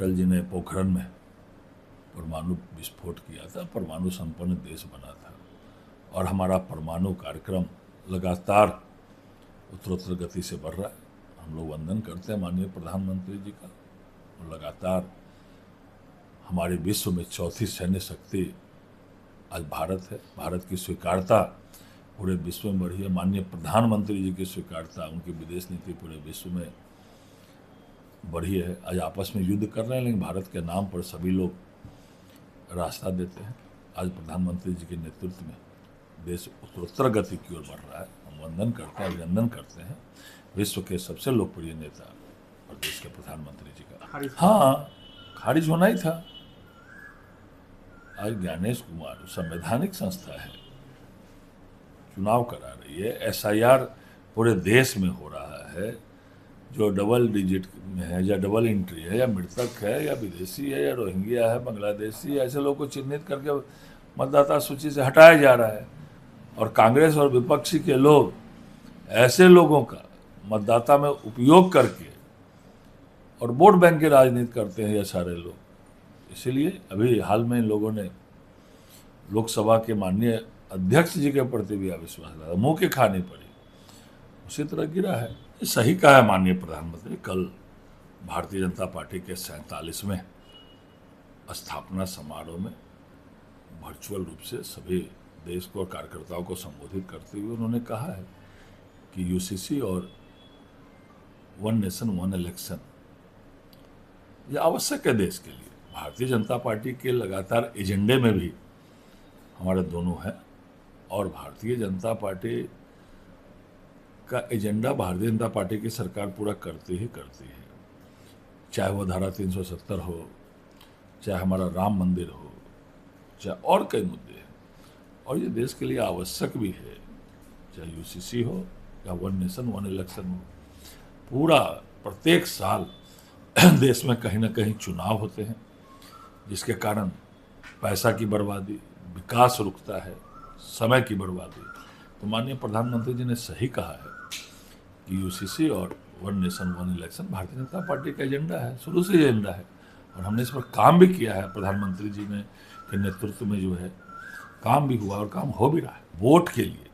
अटल जी ने पोखरण में परमाणु विस्फोट किया था, परमाणु संपन्न देश बना था, और हमारा परमाणु कार्यक्रम लगातार उत्तरोत्तर गति से बढ़ रहा है। हम लोग वंदन करते हैं माननीय प्रधानमंत्री जी का। और लगातार हमारे विश्व में चौथी सैन्य शक्ति आज भारत है। भारत की स्वीकारता पूरे विश्व में बढ़ी है। माननीय प्रधानमंत्री जी की स्वीकारता, उनकी विदेश नीति पूरे विश्व में बढ़ी है। आज आपस में युद्ध कर रहे हैं, लेकिन भारत के नाम पर सभी लोग रास्ता देते हैं। आज प्रधानमंत्री जी के नेतृत्व में देश उत्तरोत्तर गति की ओर बढ़ रहा है। हम वंदन करते हैं, अभिनंदन करते हैं विश्व के सबसे लोकप्रिय नेता और देश के प्रधानमंत्री जी का। हाँ, खारिज होना ही था। आज ज्ञानेश कुमार संवैधानिक संस्था है, चुनाव करा रही है, SIR पूरे देश में हो रहा है, जो डबल डिजिट में है या डबल एंट्री है या मृतक है या विदेशी है या रोहिंग्या है, बांग्लादेशी, ऐसे लोगों को चिन्हित करके मतदाता सूची से हटाया जा रहा है। और कांग्रेस और विपक्षी के लोग ऐसे लोगों का मतदाता में उपयोग करके और वोट बैंक की राजनीति करते हैं ये सारे लोग। इसीलिए अभी हाल में इन लोगों ने लोकसभा के माननीय अध्यक्ष जी के प्रति भी अविश्वास लगा, मुंह की खानी पड़ी, उसी तरह गिरा है। ये सही कहा है माननीय प्रधानमंत्री। कल भारतीय जनता पार्टी के 47वें स्थापना समारोह में वर्चुअल रूप से सभी देश को और कार्यकर्ताओं को संबोधित करते हुए उन्होंने कहा है कि UCC और वन नेशन वन इलेक्शन ये आवश्यक है देश के लिए। भारतीय जनता पार्टी के लगातार एजेंडे में भी हमारे दोनों हैं, और भारतीय जनता पार्टी का एजेंडा भारतीय जनता पार्टी की सरकार पूरा करती ही करती है। चाहे वो धारा 370 हो, चाहे हमारा राम मंदिर हो, चाहे और कई मुद्दे हैं, और ये देश के लिए आवश्यक भी है। चाहे UCC हो या वन नेशन वन इलेक्शन हो, पूरा प्रत्येक साल देश में कहीं ना कहीं चुनाव होते हैं, जिसके कारण पैसा की बर्बादी, विकास रुकता है, समय की बर्बादी। तो माननीय प्रधानमंत्री जी ने सही कहा है कि UCC और one nation one election Bharatiya Janata party का एजेंडा है, शुरू से एजेंडा है, और हमने इस पर काम भी किया है। प्रधानमंत्री जी ने के नेतृत्व में जो है काम भी हुआ और काम हो भी रहा है। वोट के लिए,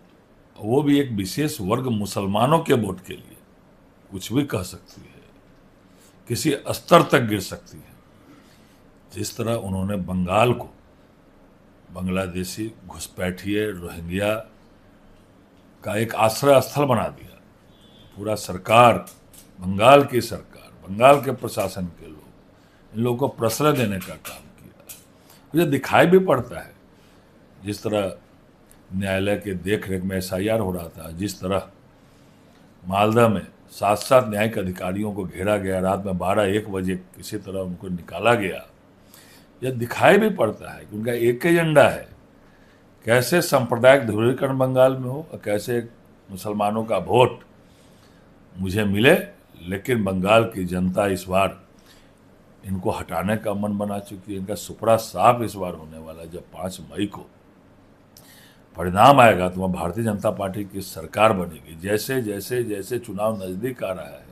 वो भी एक विशेष वर्ग मुसलमानों के वोट के लिए कुछ भी कह सकती है, किसी स्तर तक गिर सकती है। जिस तरह उन्होंने बंगाल को बांग्लादेशी, घुसपैठिए, रोहिंग्या का एक आश्रय स्थल बना दिया, पूरा सरकार, बंगाल की सरकार, बंगाल के प्रशासन के लोग इन लोगों को प्रश्रय देने का काम किया। मुझे दिखाई भी पड़ता है जिस तरह न्यायालय के देख रेख में SIR हो रहा था, जिस तरह मालदा में 7 न्यायिक अधिकारियों को घेरा गया, रात में 12-1 बजे किसी तरह उनको निकाला गया। यह दिखाई भी पड़ता है कि उनका एक एजेंडा है, कैसे सांप्रदायिक ध्रुवीकरण बंगाल में हो और कैसे मुसलमानों का वोट मुझे मिले। लेकिन बंगाल की जनता इस बार इनको हटाने का मन बना चुकी है। इनका सुपड़ा साफ इस बार होने वाला है। जब 5 मई को परिणाम आएगा तो वह भारतीय जनता पार्टी की सरकार बनेगी। जैसे जैसे जैसे चुनाव नज़दीक आ रहा है,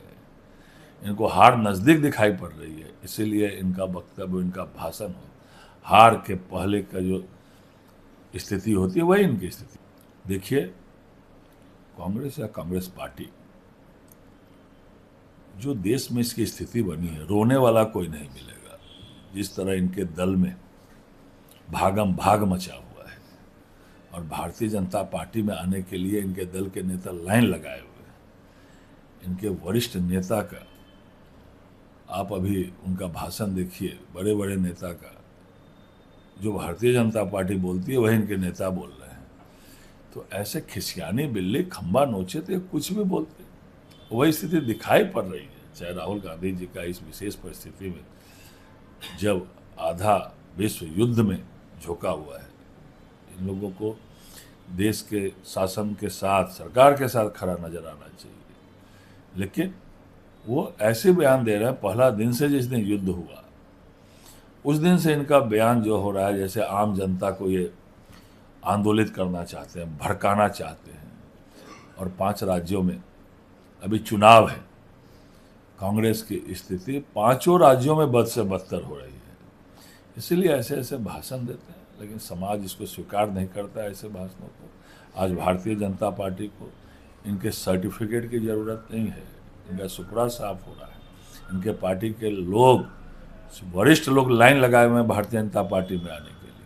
इनको हार नज़दीक दिखाई पड़ रही है, इसीलिए इनका वक्तव्य, इनका भाषण हो, हार के पहले का जो स्थिति होती है वही इनकी स्थिति। देखिए, कांग्रेस या कांग्रेस पार्टी जो देश में इसकी स्थिति बनी है, रोने वाला कोई नहीं मिलेगा। जिस तरह इनके दल में भागम भाग मचा हुआ है, और भारतीय जनता पार्टी में आने के लिए इनके दल के नेता लाइन लगाए हुए हैं। इनके वरिष्ठ नेता का आप अभी उनका भाषण देखिए, बड़े बड़े नेता का, जो भारतीय जनता पार्टी बोलती है वही इनके नेता बोल रहे हैं। तो ऐसे खिसियानी बिल्ली खंबा नोचे तो कुछ भी बोलते, वही स्थिति दिखाई पड़ रही है। चाहे राहुल गांधी जी का इस विशेष परिस्थिति में, जब आधा विश्व युद्ध में झोंका हुआ है, इन लोगों को देश के शासन के साथ, सरकार के साथ खड़ा नजर आना चाहिए। लेकिन वो ऐसे बयान दे रहे हैं, पहला दिन से जिस दिन युद्ध हुआ उस दिन से इनका बयान जो हो रहा है, जैसे आम जनता को ये आंदोलित करना चाहते हैं, भड़काना चाहते हैं। और 5 राज्यों में अभी चुनाव है, कांग्रेस की स्थिति पांचों राज्यों में बद से बदतर हो रही है। इसीलिए ऐसे ऐसे भाषण देते हैं, लेकिन समाज इसको स्वीकार नहीं करता है ऐसे भाषणों को। आज भारतीय जनता पार्टी को इनके सर्टिफिकेट की ज़रूरत नहीं है, इनका सुपड़ा साफ हो रहा है। इनके पार्टी के लोग, वरिष्ठ लोग लाइन लगाए हुए हैं भारतीय जनता पार्टी में आने के लिए।